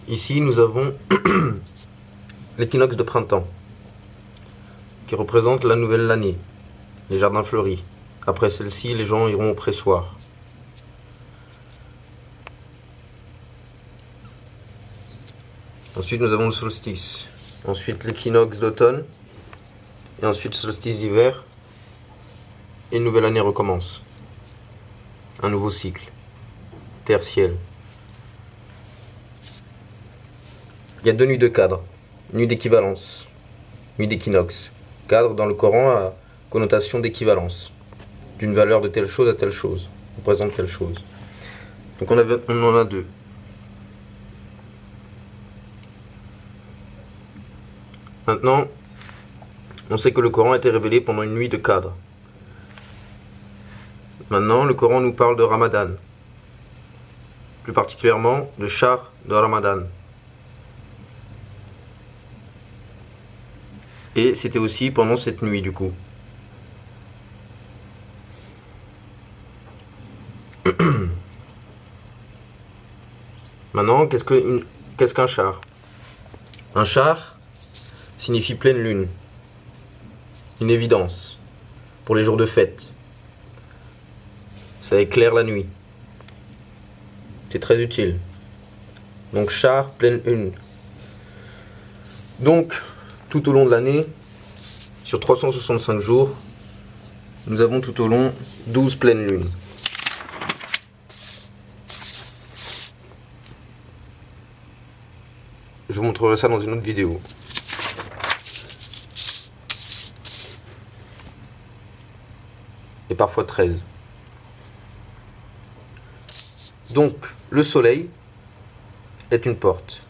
Ici, nous avons l'équinoxe de printemps, qui représente la nouvelle année, les jardins fleuris. Après celle-ci, les gens iront au pressoir. Ensuite, nous avons le solstice. Ensuite, l'équinoxe d'automne. Et ensuite, le solstice d'hiver. Et une nouvelle année recommence. Un nouveau cycle. Terre-ciel. Il y a deux nuits de cadre. Nuit d'équivalence. Nuit d'équinoxe. Cadre dans le Coran a connotation d'équivalence. D'une valeur de telle chose à telle chose. Représente telle chose. Donc on en a deux. Maintenant, on sait que le Coran a été révélé pendant une nuit de cadre. Maintenant, le Coran nous parle de Ramadan. Plus particulièrement, de Shahr de Ramadan. Et c'était aussi pendant cette nuit, du coup. Maintenant, qu'est-ce qu'un Shahr? Un Shahr signifie pleine lune. Une évidence. Pour les jours de fête. Ça éclaire la nuit. C'est très utile. Donc, Shahr, pleine lune. Donc, tout au long de l'année, sur 365 jours, nous avons tout au long 12 pleines lunes. Je vous montrerai ça dans une autre vidéo. Et parfois 13. Donc, le soleil est une porte.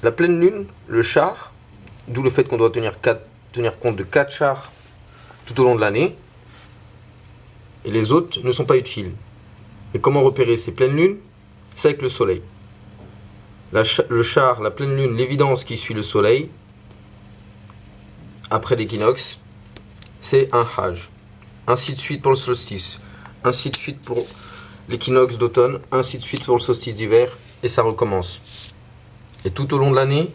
La pleine lune, le Shahr, d'où le fait qu'on doit tenir compte de 4 Shahrs tout au long de l'année, et les autres ne sont pas utiles. Mais comment repérer ces pleines lunes? C'est avec le soleil. Le Shahr, la pleine lune, l'évidence qui suit le soleil, après l'équinoxe, c'est un Hajj. Ainsi de suite pour le solstice, ainsi de suite pour l'équinoxe d'automne, ainsi de suite pour le solstice d'hiver, et ça recommence. Et tout au long de l'année,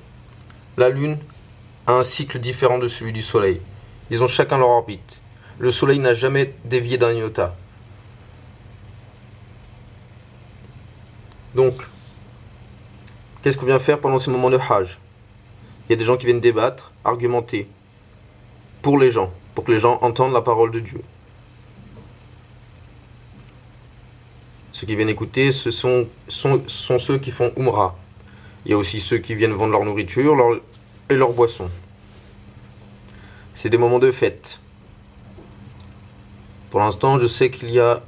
la lune a un cycle différent de celui du soleil. Ils ont chacun leur orbite. Le soleil n'a jamais dévié d'un iota. Donc, qu'est-ce qu'on vient faire pendant ces moments de Hajj? Il y a des gens qui viennent débattre, argumenter pour les gens, pour que les gens entendent la parole de Dieu. Ceux qui viennent écouter, ce sont ceux qui font Umrah. Il y a aussi ceux qui viennent vendre leur nourriture et leurs boissons. C'est des moments de fête. Pour l'instant, je sais que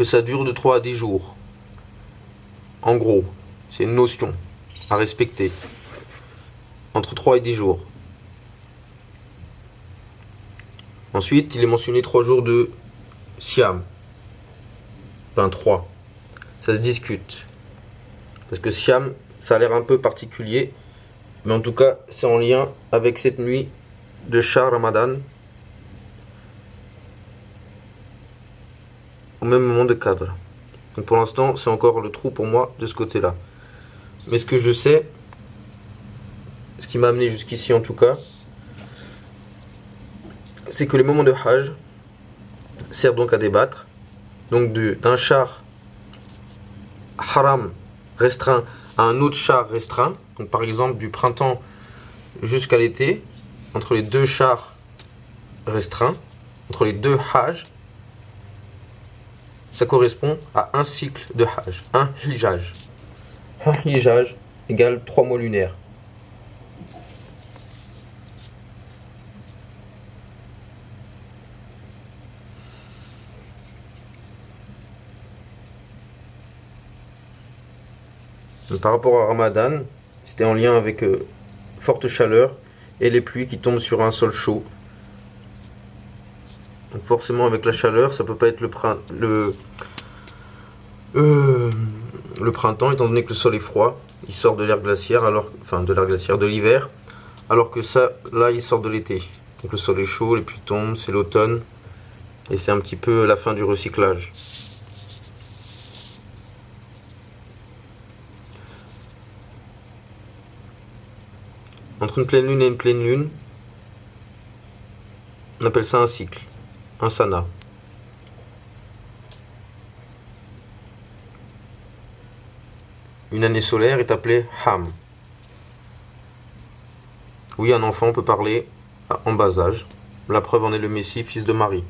ça dure de 3 à 10 jours. En gros, c'est une notion à respecter. Entre 3 et 10 jours. Ensuite, il est mentionné 3 jours de Siam. 3. Ça se discute. Parce que Siam, ça a l'air un peu particulier. Mais en tout cas, c'est en lien avec cette nuit de Shahr Ramadan. Au même moment de cadre. Donc pour l'instant, c'est encore le trou pour moi de ce côté-là. Mais ce que je sais, ce qui m'a amené jusqu'ici en tout cas, c'est que les moments de Hajj servent donc à débattre. Donc d'un Shahr haram restreint à un autre Shahr restreint. Donc par exemple du printemps jusqu'à l'été, entre les deux Shahrs restreints, entre les deux Hajj, ça correspond à un cycle de Hajj, un Hijaj. Un Hijaj égale 3 mois lunaires. Par rapport à Ramadan, c'était en lien avec forte chaleur et les pluies qui tombent sur un sol chaud. Donc forcément avec la chaleur, ça peut pas être le printemps, étant donné que le sol est froid, il sort de l'air glaciaire, de l'hiver, alors que ça, là, il sort de l'été. Donc le sol est chaud, les pluies tombent, c'est l'automne, et c'est un petit peu la fin du recyclage. Entre une pleine lune et une pleine lune, on appelle ça un cycle, un sana. Une année solaire est appelée Ham. Oui, un enfant peut parler en bas âge. La preuve en est le Messie, fils de Marie.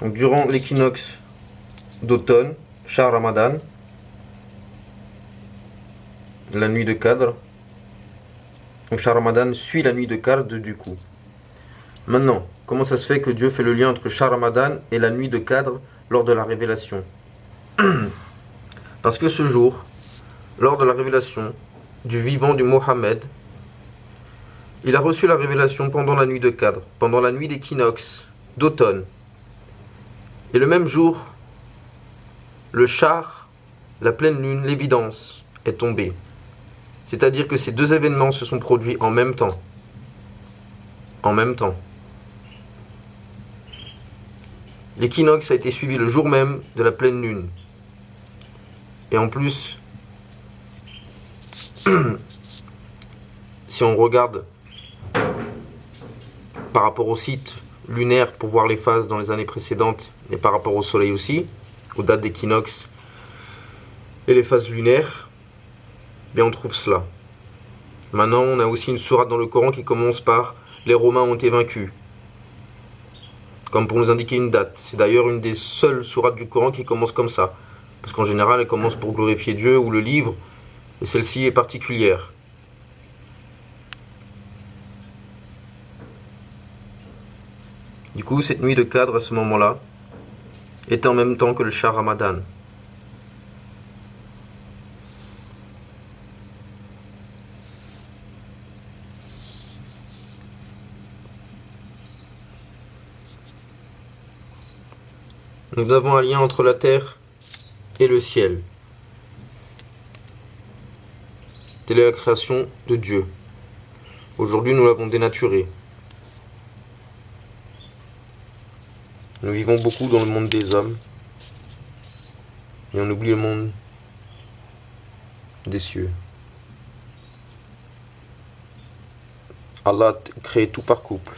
Donc, durant l'équinoxe d'automne, Shah Ramadan, la nuit de Qadr. Donc Shah Ramadan suit la nuit de Qadr du coup. Maintenant, comment ça se fait que Dieu fait le lien entre Shah Ramadan et la nuit de Qadr lors de la révélation? Parce que ce jour, lors de la révélation du vivant du Mohammed, il a reçu la révélation pendant la nuit de Qadr, pendant la nuit d'équinoxe d'automne. Et le même jour, le char, la pleine lune, l'évidence est tombée. C'est-à-dire que ces deux événements se sont produits en même temps. En même temps. L'équinoxe a été suivi le jour même de la pleine lune. Et en plus, si on regarde par rapport au site lunaire pour voir les phases dans les années précédentes et par rapport au soleil aussi, aux dates d'équinoxe et les phases lunaires, bien on trouve cela. Maintenant, on a aussi une sourate dans le Coran qui commence par « Les Romains ont été vaincus », comme pour nous indiquer une date. C'est d'ailleurs une des seules sourates du Coran qui commence comme ça, parce qu'en général, elle commence pour glorifier Dieu ou le livre, et celle-ci est particulière. Du coup, cette nuit de Qadr à ce moment-là était en même temps que le Shah Ramadan. Nous avons un lien entre la terre et le ciel. Telle est la création de Dieu. Aujourd'hui, nous l'avons dénaturée. Nous vivons beaucoup dans le monde des hommes et on oublie le monde des cieux. Allah a créé tout par couple.